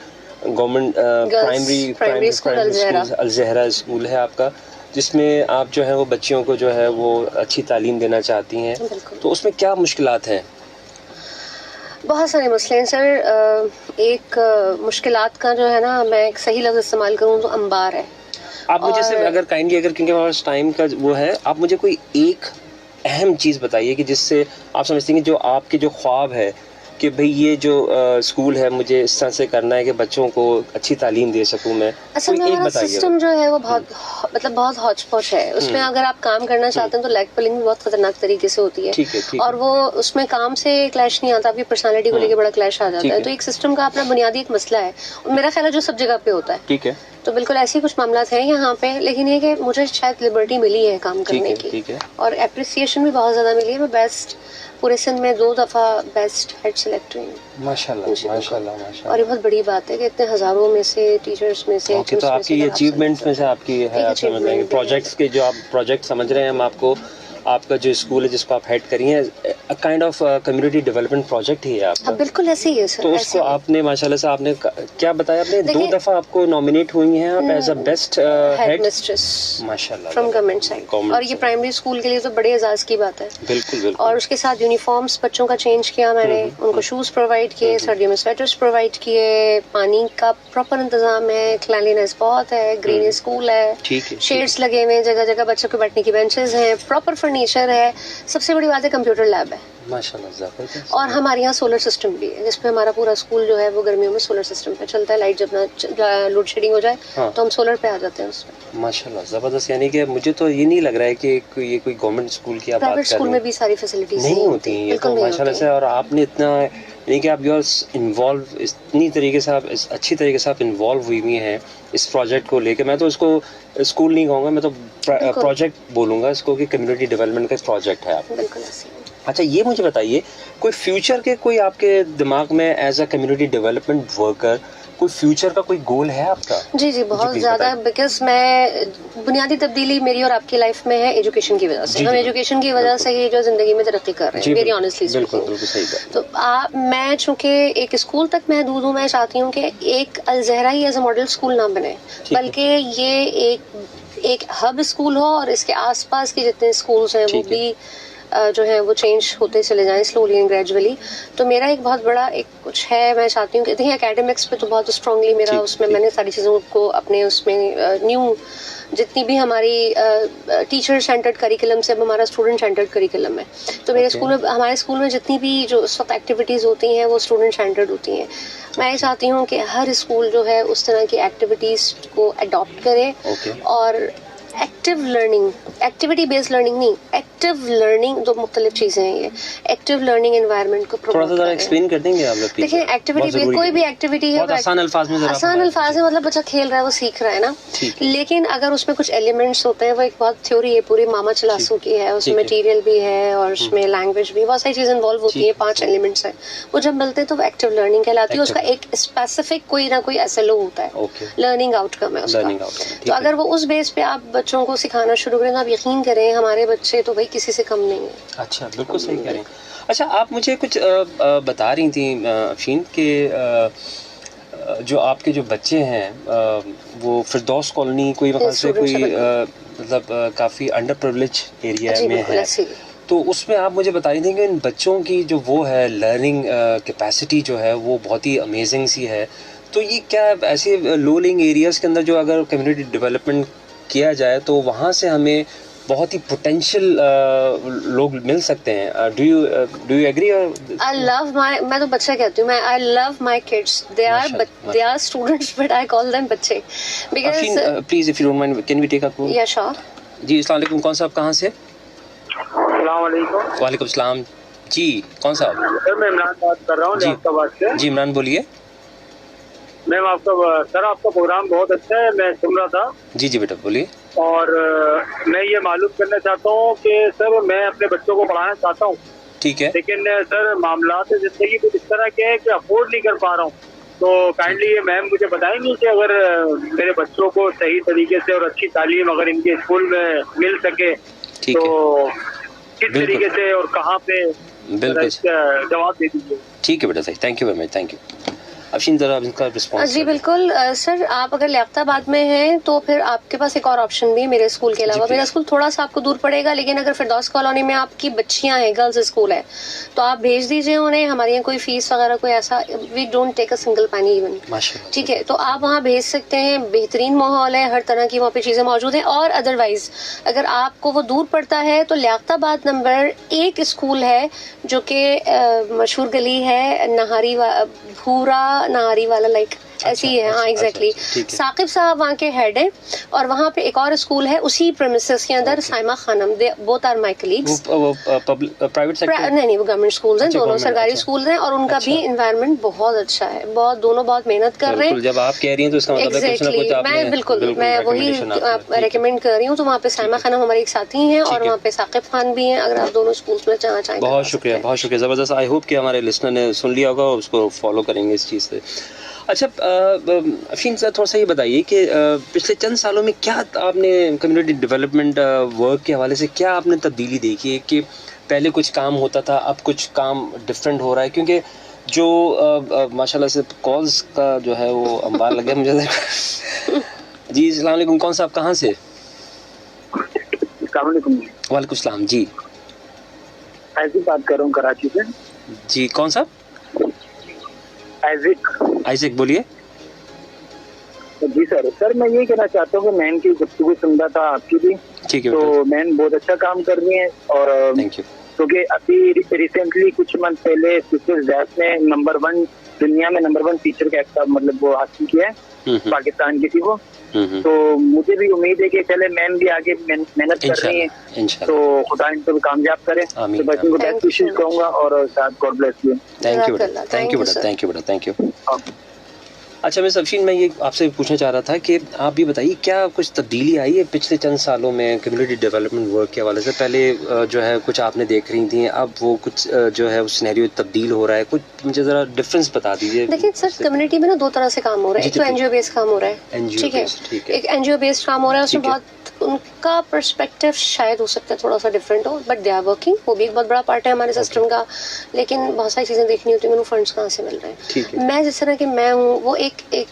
प्राइमरी स्कूल अल-ज़हरा स्कूल है आपका, जिसमें आप जो है वो बच्चियों को जो है वो अच्छी तालीम देना चाहती हैं, तो उसमें क्या मुश्किलात हैं? बहुत सारे मसले हैं सर। मुश्किलात का जो है ना, मैं एक सही लफ्ज़ इस्तेमाल करूँ तो अंबार है। आप मुझे सिर्फ अगर काइंडली, अगर क्योंकि हमारे पास टाइम का वो है, आप मुझे कोई एक अहम चीज़ बताइए कि जिससे आप समझते हैं कि जो आपके जो ख्वाब है कि भाई ये जो स्कूल है मुझे इस तरह से करना है कि बच्चों को अच्छी तालीम दे सकूं मैं, असल में हमारा सिस्टम जो है वो बहुत हौच पौच है। उसमें अगर आप काम करना चाहते हैं तो लेग पुलिंग भी बहुत खतरनाक तरीके से होती है। ठीक है। और वो उसमें काम से क्लैश नहीं आता, आपकी पर्सनालिटी को लेकर बड़ा क्लैश आ जाता है। तो एक सिस्टम का अपना बुनियादी एक मसला है, मेरा ख्याल है जो सब जगह पे होता है। ठीक है। तो बिल्कुल ऐसे कुछ मामला हैं यहाँ पे, लेकिन ये कि मुझे शायद लिबर्टी मिली है काम करने की। ठीक है। और एप्रिसिएशन भी बहुत ज्यादा मिली है। मैं बेस्ट पूरे सिंध में 2 दफा बेस्ट हेड सेलेक्ट हुई हूँ। माशाल्लाह। और ये बहुत बड़ी बात है कि इतने हजारों में से टीचर्स में से तो आपकी ये अचीवमेंट्स में से आपकी है, आप समझ रहे हैं प्रोजेक्ट्स के जो आप प्रोजेक्ट समझ रहे हैं हम आपको, आपका जो स्कूल है जिसको आप हेड करी हैं, kind of community development project ही है आपका। बिल्कुल ऐसे ही है सर। तो उसको आपने माशाल्लाह से आपने क्या बताया, आपने 2 दफा आपको नॉमिनेट हुई हैं आप as a best head mistress माशाल्लाह फ्रॉम गवर्नमेंट साइड। और ये प्राइमरी स्कूल के लिए तो बड़े एजाज की बात है। बिल्कुल। और उसके साथ यूनिफॉर्म्स बच्चों का चेंज किया मैंने, उनको शूज प्रोवाइड किए, सर्दियों में स्वेटर्स प्रोवाइड किए, पानी का प्रॉपर इंतजाम है, क्लीनलीनेस बहुत है, ग्रीन स्कूल है, शेड्स लगे हुए हैं, जगह जगह बच्चों के बैठने की बेंचेस हैं, प्रॉपर फर्नीचर है, सबसे बड़ी बात है कंप्यूटर लैब है माशाल्लाह। और हमारे यहाँ सोलर सिस्टम भी है, जिसपे हमारा पूरा स्कूल जो है वो गर्मियों में सोलर सिस्टम पे चलता है। लाइट जब ना लोड शेडिंग हो जाए तो हम सोलर पे आ जाते हैं उसमें। माशाल्लाह ज़बरदस्त। यानी कि मुझे तो ये नहीं लग रहा है कि ये कोई गवर्नमेंट स्कूल की आप बात कर रहे हैं। प्राइवेट स्कूल में भी सारी फैसिलिटीज नहीं होती हैं, ये तो माशाल्लाह से। और आपने इतना यानी कि आप जो इन्वॉल्व इतनी तरीके से, आप अच्छी तरीके से आप इन्वॉल्व हुई हुई हैं इस प्रोजेक्ट को लेकर। मैं तो इसको स्कूल नहीं कहूँगा, मैं तो प्रोजेक्ट बोलूँगा इसको कि कम्युनिटी डेवलपमेंट का प्रोजेक्ट है आप। बिल्कुल ऐसे। अच्छा, ये मुझे बताइए, कोई फ्यूचर के कोई आपके दिमाग में as a community development worker कोई फ्यूचर का कोई गोल है आपका? जी बहुत ज्यादा, बिकॉज मैं बुनियादी तब्दीली मेरी और आपकी लाइफ में है एजुकेशन की वजह से। हम एजुकेशन की वजह से ही जो जिंदगी में तरक्की कर रहे हैं, वेरी ऑनेस्टली स्पीकिंग। तो मैं चूंकि एक स्कूल तक महदूद हूँ, मैं चाहती हूँ कि एक अल-ज़हरा ही एज अ मॉडल स्कूल ना बने, बल्कि ये एक हब स्कूल हो और इसके आसपास के जितने स्कूल्स हैं वो भी जो है वो चेंज होते चले जाएं स्लोली एंड ग्रेजुअली। तो मेरा एक बहुत बड़ा एक कुछ है, मैं चाहती हूँ कि देखिए एकेडमिक्स पे तो बहुत स्ट्रांगली मेरा उसमें मैंने सारी चीज़ों को अपने उसमें न्यू जितनी भी हमारी टीचर सेंटर्ड करिकुलम से अब हमारा स्टूडेंट सेंटर्ड करिकुलम है। तो मेरे स्कूल में, हमारे स्कूल में जितनी भी जो उस वक्त एक्टिविटीज़ होती हैं वो स्टूडेंट सेंटर्ड होती हैं। मैं चाहती हूँ कि हर स्कूल जो है उस तरह की एक्टिविटीज़ को अडॉप्ट करे और active learning, activity based learning नहीं, एक्टिव लर्निंग दो मुख्तलिफ चीजें हैं। ये एक्टिव लर्निंग एनवायरनमेंट को थोड़ा सा एक्सप्लेन कर देंगे आप लोग? देखिए एक्टिविटी बेस्ड कोई भी एक्टिविटी है, आसान अल्फाज में मतलब बच्चा खेल रहा है, वो सीख रहा है ना। लेकिन अगर उसमें कुछ एलिमेंट्स होते हैं, वो एक बहुत थ्योरी है पूरी मामा चलासू की है, उसमें मटेरियल भी है और उसमें लैंग्वेज भी, बहुत सारी चीजें इन्वॉल्व होती है, 5 एलिमेंट्स हैं, वो जब मिलते हैं तो वो एक्टिव लर्निंग कहलाती है। उसका एक स्पेसिफिक कोई ना कोई SLO होता है, लर्निंग आउटकम है उसका। तो अगर वो उस बेस पे आप बच्चों को सिखाना शुरू करें तो आप यकीन करें हमारे बच्चे तो भाई किसी से कम नहीं है। अच्छा, बिल्कुल सही कह रहे हैं। अच्छा, आप मुझे कुछ बता रही थी अफशीन के जो आपके जो बच्चे हैं वो फिरदौस कॉलोनी कोई मतलब से कोई मतलब काफ़ी अंडर प्रिविलेज एरिया में है, तो उसमें आप मुझे बता रही थी कि इन बच्चों की जो वो है लर्निंग कैपेसिटी जो है वो बहुत ही अमेजिंग सी है। तो ये क्या ऐसे लो लिंग एरियाज़ के अंदर जो अगर कम्युनिटी डेवलपमेंट किया जाए तो वहाँ से हमें बहुत ही पोटेंशियल लोग मिल सकते हैं? Do you agree? I love my, मैं तो बच्चा कहती हूँ, मैं I love my kids, they are students but I call them बच्चे because please if you don't mind can we take a call? Yeah sure. जी अस्सलाम वालेकुम, कौन सा आप कहाँ से? अस्सलाम वालेकुम। वालेकुम सलाम जी कौन साहब? सर मैं इमरान बात कर रहा हूँ जी। लियाकताबाद से। जी इमरान बोलिए। मैम आपका प्रोग्राम बहुत अच्छा है, मैं सुन रहा था। जी जी बेटा बोलिए। और मैं ये मालूम करना चाहता हूँ कि सर मैं अपने बच्चों को पढ़ाना चाहता हूँ, ठीक है। लेकिन सर मामलात जिंदगी कुछ इस तरह के हैं कि अफोर्ड नहीं कर पा रहा हूँ। तो काइंडली ये मैम मुझे बताएंगी कि अगर मेरे बच्चों को सही तरीके से और अच्छी तालीम अगर इनके स्कूल में मिल सके ठीक तो है। किस बिल्कुल। तरीके से और कहाँ पे, बिल्कुल इसका जवाब दे दीजिए। ठीक है बेटा सही। Thank you very much. Thank you. Afsheen जरा इनका रिस्पॉन्स। जी बिल्कुल सर, आप अगर लियाकताबाद में हैं तो फिर आपके पास एक और ऑप्शन भी है मेरे स्कूल के अलावा। जी, मेरा स्कूल थोड़ा सा आपको दूर पड़ेगा, लेकिन अगर फिरदौस कॉलोनी में आपकी बच्चियां हैं, गर्ल्स स्कूल है, तो आप भेज दीजिए उन्हें। हमारे यहाँ कोई फीस वगैरह कोई ऐसा, we don't take a single penny even. माशाल्लाह। ठीक है, तो आप वहाँ भेज सकते हैं। बेहतरीन माहौल है, हर तरह की वहाँ पे चीजें मौजूद हैं। और अदरवाइज अगर आपको वो दूर पड़ता है तो लियाकताबाद नंबर 1 स्कूल है जो कि मशहूर गली है नहारी भूरा नहारी वाला, लाइक ऐसी है। हाँ एग्जैक्टली। साकिब साहब वहाँ के हेड हैं। और वहाँ पे एक और स्कूल है उसी प्रेमिसेस के अंदर, Saima Khanam, both are my colleagues. वो प्राइवेट सेक्टर? नहीं वो गवर्नमेंट स्कूल हैं, दोनों सरकारी अच्छा। स्कूल हैं। और उनका भी एनवायरनमेंट बहुत अच्छा है, दोनों बहुत मेहनत कर रहे हैं। जब आप कह रही हैं तो इसका मतलब है कुछ ना कुछ आपने मैं बिल्कुल मैं वही रेकमेंड कर रही हूँ। तो वहाँ पे साइमा खानम हमारे एक साथी हैं और वहाँ पे साकिब खान भी हैं, अगर आप दोनों स्कूल्स में जाना चाहें। बहुत शुक्रिया, बहुत शुक्रिया, ज़बरदस्त। आई होप कि हमारे लिसनर ने सुन लिया होगा और उसको फॉलो करेंगे इस चीज़ से। अच्छा अफीन सर थोड़ा सा ये बताइए कि पिछले चंद सालों में क्या आपने कम्युनिटी डेवलपमेंट वर्क के हवाले से क्या आपने तब्दीली देखी है कि पहले कुछ काम होता था, अब कुछ काम डिफरेंट हो रहा है? क्योंकि जो माशाल्लाह से कॉल्स का जो है वो अंबार लग गया मुझे। जी अस्सलाम वालेकुम, कौन सा आप कहाँ से? वालेकुम सलाम जी। ऐसी बात कर रहा हूँ कराची से। जी कौन सा? आइज़िक बोलिए। जी सर मैं ये कहना चाहता हूँ कि मैन की गुफ्तगू सुन रहा था आपकी भी। ठीक है। तो मैन बहुत अच्छा काम कर रही है। और थैंक यू। क्योंकि अभी रिसेंटली कुछ मंथ पहले टीचर्स डे में नंबर 1 दुनिया में नंबर 1 टीचर का खिताब मतलब वो हासिल किया है, पाकिस्तान की थी वो। तो मुझे भी उम्मीद है कि चले मैम भी आगे मेहनत कर रही है तो खुदा इनको भी कामयाब करे। तो बस इनको बेस्ट विशेस कहूंगा और साथ God bless you. Thank you बेटा, थैंक यू बेटा, थैंक यू बेटा, थैंक यू। अच्छा मिस अफशीन, मैं ये आपसे पूछना चाह रहा था कि आप भी बताइए क्या कुछ तब्दीली आई है पिछले चंद सालों में कम्युनिटी डेवलपमेंट वर्क के हवाले से? पहले जो है कुछ आपने देख रही थी, अब वो कुछ जो है उस सिनेरियो तब्दील हो रहा है, कुछ मुझे ज़रा डिफरेंस बता दीजिए। देखिए सर, कम्युनिटी में ना 2 तरह से काम हो रहा है। एक तो एनजीओ बेस्ड काम हो रहा है, ठीक है, एक एनजीओ बेस्ड काम हो रहा है, उसमें बहुत उनका पर्सपेक्टिव शायद हो सकता है थोड़ा सा डिफरेंट हो, बट दे आर वर्किंग, वो भी एक बहुत बड़ा पार्ट है हमारे सिस्टम का। लेकिन बहुत सारी चीज़ें देखनी होती हैं, उन्हें फंड्स कहाँ से मिल रहे हैं। मैं जिस तरह की मैं हूँ वो एक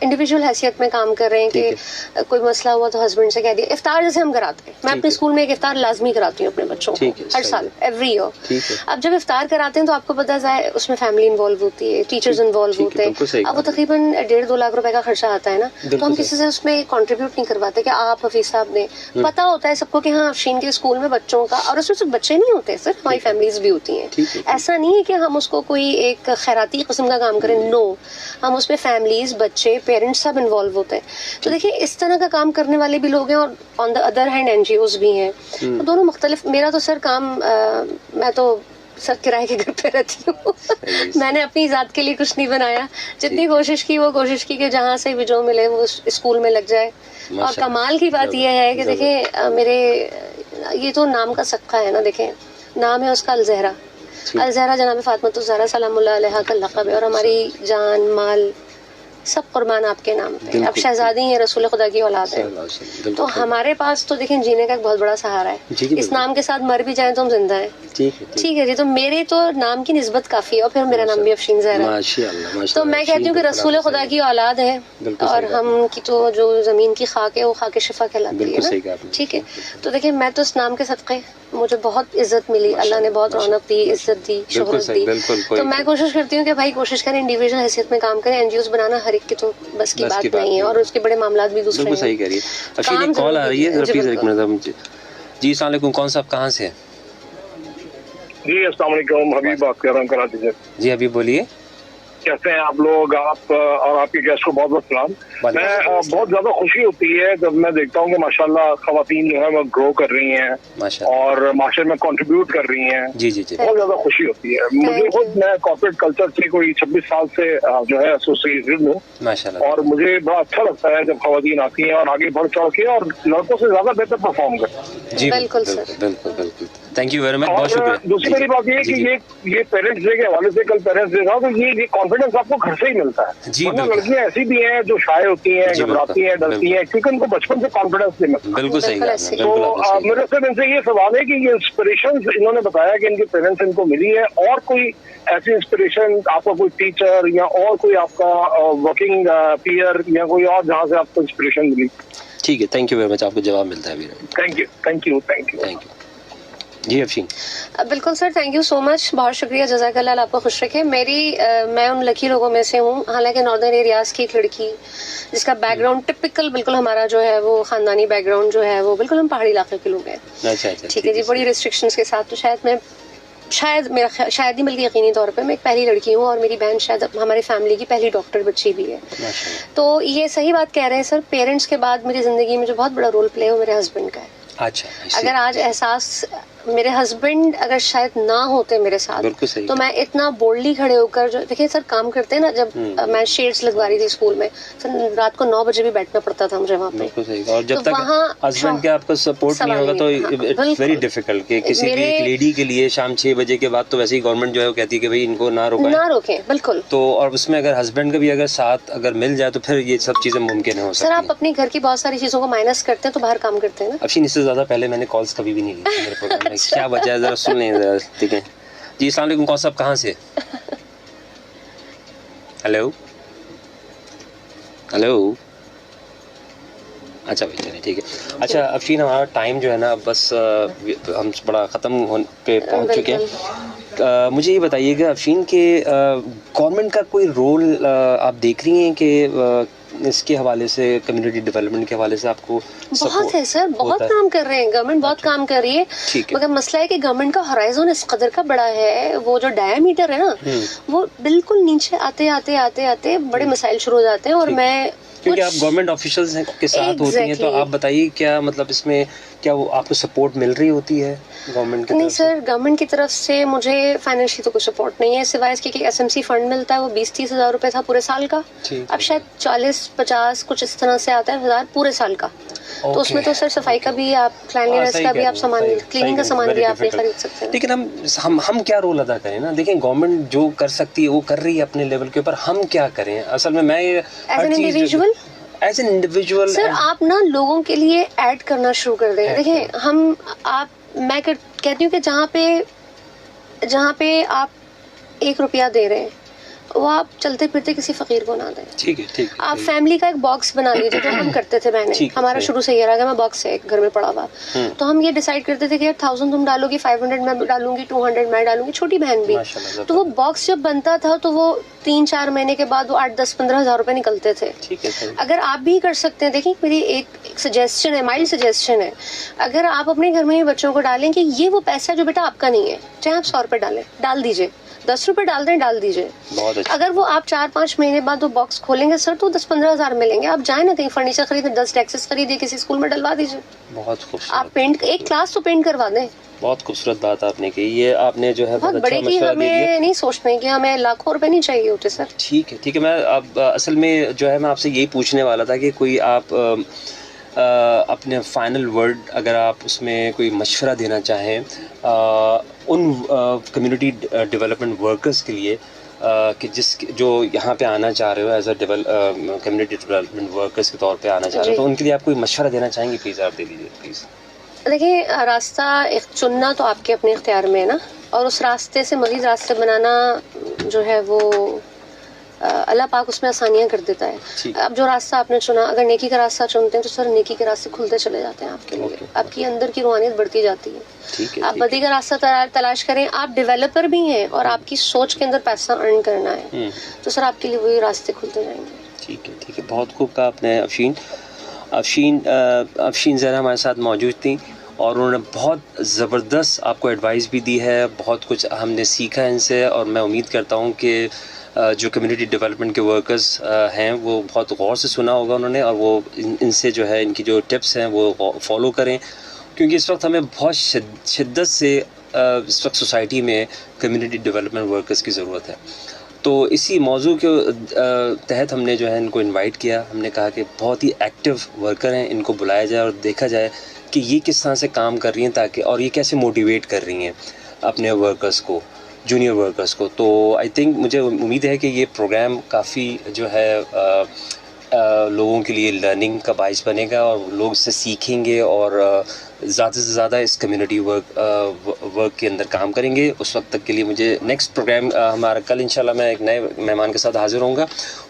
इंडिविजुअल हैसियत में काम कर रहे हैं कि कोई मसला हुआ तो हस्बैंड से कह दिया। इफ्तार जैसे हम कराते हैं, मैं अपने स्कूल में एक इफ्तार लाजमी कराती हूँ अपने बच्चों को हर साल, एवरी ईयर। अब जब इफ्तार कराते हैं तो आपको पता है उसमें फैमिली इन्वॉल्व होती है, टीचर्स इन्वॉल्व होते हैं। अब वो तकरीबन 1.5-2 लाख रुपए का खर्चा आता है ना, तो हम किसी से उसमें कंट्रीब्यूट नहीं करवाते कि आप हफीज साहब ने, पता होता है सबको कि हाँ अफशीन के स्कूल में बच्चों का, और उसमें सिर्फ बच्चे नहीं होते सर, हमारी फैमिलीज भी होती हैं। ऐसा नहीं है कि हम उसको कोई एक खैराती किस्म का काम करें, नो, हम उसमें फैमिलीज, बच्चे, पेरेंट्स सब इन्वॉल्व होते हैं। तो देखिए इस तरह का काम करने वाले भी लोग हैं और on the other hand NGOs भी हैं। तो दोनों मुख्तलिफ। मेरा तो सर काम मैं तो सर किराए के घर पे रहती हूँ। मैंने अपनी जात के लिए कुछ नहीं बनाया, जितनी कोशिश की वो कोशिश की कि जहाँ से भी जो मिले वो स्कूल में लग जाए। और कमाल की बात यह है कि देखें मेरे ये तो नाम का सदका है ना, देखें नाम है उसका अलजहरा। अलजहरा जनाब फातिमा ज़हरा सलामुल्लाह अलैहा का लक़ब है और हमारी जान माल सब कुर्बान आपके नाम पे। अब शहजादी है, रसूल खुदा की औलाद है, तो हमारे पास तो देखें जीने का एक बहुत बड़ा सहारा है। इस नाम के साथ मर भी जाए तो हम जिंदा हैं। ठीक है जी। तो मेरे तो नाम की निस्बत काफी है और फिर मेरा नाम भी अफशीन ज़हरा है। तो मैं कहती हूँ कि रसूल खुदा की औलाद है और हम की तो जो जमीन की खाक है वो खाक शिफा कहलाती है ना। ठीक है, तो देखिए मैं तो इस नाम के सदक़े मुझे बहुत इज्जत मिली, अल्लाह ने बहुत रौनक दी, इज्जत दी, शोहरत दी। तो मैं कोशिश करती हूँ कि भाई कोशिश करें इंडिविजुअल हैसियत में काम करें। एनजीओज बनाना हर एक की तो बस की बात नहीं है और उसके बड़े मामलात भी दूसरे हैं। सही कह रही है। अफशीन एक कॉल आ रही है, जरा प्लीज एक मिनट। जी अस्सलाम वालेकुम, कौन सा आप कहाँ से? जी अस्सलाम वालेकुम, हबीब बात कर रहा हूँ कराची से। जी हबीब बोलिए। कैसे हैं आप लोग? आप और आपके गेस्ट को बहुत बहुत सलाम। मैं बहुत ज्यादा खुशी होती है जब मैं देखता हूँ कि माशाल्लाह खवातीन जो है वो ग्रो कर रही हैं और माशरे में कंट्रीब्यूट कर रही हैं। जी जी जी, बहुत ज्यादा खुशी होती है मुझे। खुद मैं कॉर्पोरेट कल्चर से कोई 26 साल से जो है एसोसिएटेड हूँ माशाल्लाह, और मुझे बड़ा अच्छा लगता है जब खवातीन आती हैं और आगे बढ़ चढ़ के और लड़कों से ज्यादा बेहतर परफॉर्म करती हैं। जी बिल्कुल बिल्कुल बिल्कुल। थैंक यू वेरी मच, बहुत और शुक्रिया। दूसरी बड़ी बात ये है कि ये पेरेंट्स डे के हवाले से, कल पेरेंट्स डे था, तो ये कॉन्फिडेंस आपको घर से ही मिलता है। जी, वरना बिल्कुल। लड़कियां ऐसी भी हैं जो शाय होती हैं, जी, घबराती हैं, डरती हैं, क्योंकि उनको बचपन से कॉन्फिडेंस नहीं मिलता। बिल्कुल सही कहा आपने, तो बिल्कुल आपने सही मेरे से इनसे ये सवाल है कि ये इंस्पिरेशन इन्होंने बताया कि इनके पेरेंट्स इनको मिली है, और कोई ऐसी इंस्पिरेशन आपका, कोई टीचर या और कोई आपका वर्किंग पीयर या कोई और जहाँ से आपको इंस्पिरेशन मिली? ठीक है, थैंक यू वेरी मच, आपको जवाब मिलता है अभी। Thank you thank you thank you thank you जी अफशीन। बिल्कुल sir, thank you so much, बहुत शुक्रिया, जज़ाकल्लाह, आपको खुश रखे। मैं उन लकी लोगों में से हूँ, हालांकि नॉर्दर्न एरियाज की एक लड़की जिसका बैकग्राउंड टिपिकल बिल्कुल हमारा जो है वो खानदानी बैकग्राउंड जो है वो बिल्कुल हम पहाड़ी इलाके के लोग हैं। अच्छा, ठीक है जी, बड़ी रिस्ट्रिक्शंस के साथ। तो शायद ही बल्कि यकीनी तौर पे मैं एक पहली लड़की हूँ और मेरी बहन शायद हमारी फैमिली की पहली डॉक्टर बच्ची भी है। तो ये सही बात कह रहे हैं सर, पेरेंट्स के बाद मेरी जिंदगी में जो बहुत बड़ा रोल प्ले है वो मेरे हस्बैंड का है। अच्छा, अगर आज एहसास मेरे हस्बैंड अगर शायद ना होते मेरे साथ, तो मैं इतना बोल्डली खड़े होकर, जो देखिए सर काम करते हैं ना, जब मैं शेड्स लगवा रही थी स्कूल में, सर रात को 9 बजे भी बैठना पड़ता था मुझे वहाँ पे। और जब तक हस्बैंड के आपका सपोर्ट नहीं होगा तो इट्स वेरी डिफिकल्ट कि किसी भी एक लेडी के लिए शाम 6 बजे के बाद तो वैसे ही गवर्नमेंट जो है वो कहती है कि भाई इनको ना रोकें। बिल्कुल। तो और उसमें अगर हस्बैंड का भी अगर साथ अगर मिल जाए तो फिर ये सब चीजें मुमकिन हो सकती है। सर आप अपने घर की बहुत सारी चीजों को माइनस करते हैं तो बाहर काम करते हैं ना। अफशीन, इससे ज्यादा पहले मैंने कॉल्स कभी भी नहीं ली मेरे प्रोग्राम में। क्या वजह है सुन लें जरा, ठीक है जी। अस्सलाम वालेकुम, कौन साहब कहाँ से? हेलो हेलो, अच्छा भाई चलिए ठीक है। अच्छा अफशीन, हमारा टाइम जो है ना बस हम बड़ा ख़त्म पे पहुंच चुके हैं। मुझे ये बताइएगा अफशीन के गवर्नमेंट का कोई रोल आप देख रही हैं कि इसके हवाले से, कम्युनिटी डेवलपमेंट के हवाले से आपको बहुत है सर, बहुत काम कर रहे हैं, गवर्नमेंट बहुत काम कर रही है, मगर मसला है कि गवर्नमेंट का होराइजन इस कदर का बड़ा है, वो जो डायमीटर है ना वो बिल्कुल नीचे आते आते आते आते बड़े मसाइल शुरू हो जाते हैं। और मैं, क्योंकि आप गवर्नमेंट ऑफिशियल्स के साथ होती हैं, तो आप बताइए क्या मतलब इसमें क्या वो आपको सपोर्ट मिल रही होती है गवर्नमेंट की तरफ से? नहीं सर, गवर्नमेंट की तरफ से मुझे फाइनेंशियली तो कोई सपोर्ट नहीं है, सिवाय इसके कि एसएमसी फंड मिलता है, वो 20-30 हज़ार रुपए था पूरे साल का, अब शायद 40-50 कुछ इस तरह से आता है हज़ार पूरे साल का। तो उसमें तो सर सफाई का भी, आप क्लीनलीनेस का भी आप सामान, क्लीनिंग का सामान भी आप नहीं खरीद सकते हैं। लेकिन हम क्या रोल अदा करें ना, देखिए गवर्नमेंट जो कर सकती है वो कर रही है अपने लेवल के ऊपर, हम क्या करें असल में? मैं एज एन इंडिविजुअल सर आप ना लोगों के लिए ऐड करना शुरू कर दें। देखिए मैं कहती हूँ कि जहाँ पे आप 1 रुपया दे रहे हैं वो आप चलते फिरते किसी फकीर को ना दें। ठीक है। आप फैमिली का एक बॉक्स बना लीजिए, जो हम करते थे, मैंने हमारा शुरू से ये रहा, मैं बॉक्स है घर में पड़ा हुआ, तो हम ये डिसाइड करते थे कि यार 1000 तुम डालोगी, 500 मैं डालूंगी, 200 मैं डालूंगी, छोटी बहन भी। तो वो बॉक्स जब बनता था तो वो 3-4 महीने के बाद वो 8-10-15 हज़ार रुपए निकलते थे। अगर आप भी कर सकते हैं, देखिए मेरी एक सजेशन है, माइल्ड सजेशन है, अगर आप अपने घर में ही बच्चों को डालें कि ये वो पैसा जो बेटा आपका नहीं है, चाहे आप 100 रुपए डाल दीजिए, 10 रुपए डाल दीजिए। अगर वो आप 4-5 महीने बाद वो बॉक्स खोलेंगे सर तो 10-15 हज़ार मिलेंगे। आप जाए ना कहीं फर्नीचर खरीदे, 10 डेस्क खरीदिए, किसी स्कूल में डलवा दीजिए। बहुत खूबसूरत। आप पेंट, एक क्लास तो पेंट करवा दें। बहुत खूबसूरत बात आपने की, ये आपने जो है बहुत बड़े की हमें नहीं सोचना है कि हमें लाखों रुपए नहीं चाहिए होते सर। ठीक है। मैं अब असल में जो है मैं आपसे यही पूछने वाला था कि कोई आप अपने फाइनल वर्ड अगर आप उसमें कोई मशवरा देना चाहें उन कम्युनिटी डेवलपमेंट वर्कर्स के लिए कि जो यहाँ पे आना चाह रहे हो as a community development workers के तौर पे आना चाह रहे हो, तो उनके लिए आप कोई मशवरा देना चाहेंगे? प्लीज़ आप दे दीजिए प्लीज़। देखिए रास्ता चुनना तो आपके अपने इख्तियार में है ना, और उस रास्ते से मज़ीद रास्ते बनाना जो है वो अल्लाह पाक उसमें आसानियाँ कर देता है। अब जो रास्ता आपने चुना, अगर नेकी का रास्ता चुनते हैं तो सर नेकी के रास्ते खुलते चले जाते हैं आपके लिए, आपकी अंदर की रूहानियत बढ़ती जाती है। आप बदी का रास्ता तलाश करें, आप डेवलपर भी हैं और आपकी सोच के अंदर पैसा अर्न करना है, तो सर आपके लिए वही रास्ते खुलते जाएंगे। ठीक है, बहुत खूब कहा आपने अफशीन ज़रा हमारे साथ मौजूद थी और उन्होंने बहुत ज़बरदस्त आपको एडवाइस भी दी है, बहुत कुछ हमने सीखा इनसे, और मैं उम्मीद करता हूँ कि जो कम्युनिटी डेवलपमेंट के वर्कर्स हैं वो बहुत गौर से सुना होगा उन्होंने, और वो इनसे जो है इनकी जो टिप्स हैं वो फॉलो करें, क्योंकि इस वक्त हमें बहुत शिद्दत से इस वक्त सोसाइटी में कम्युनिटी डेवलपमेंट वर्कर्स की ज़रूरत है। तो इसी मौजू के तहत हमने जो है इनको इनवाइट किया। हमने कहा कि बहुत ही एक्टिव वर्कर हैं, इनको बुलाया जाए और देखा जाए कि ये किस तरह से काम कर रही हैं, ताकि और ये कैसे मोटिवेट कर रही हैं अपने वर्कर्स को, जूनियर वर्कर्स को। तो आई थिंक मुझे उम्मीद है कि ये प्रोग्राम काफ़ी जो है लोगों के लिए लर्निंग का बाइस बनेगा और लोग इससे सीखेंगे और ज़्यादा से ज़्यादा इस कम्युनिटी वर्क के अंदर काम करेंगे। उस वक्त तक के लिए मुझे नेक्स्ट प्रोग्राम हमारा कल इंशाल्लाह मैं एक नए मेहमान के साथ हाज़िर होऊंगा।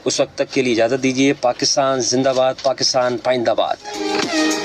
उस वक्त तक के लिए इजाज़त दीजिए। पाकिस्तान जिंदाबाद, पाकिस्तान पाइंदाबाद।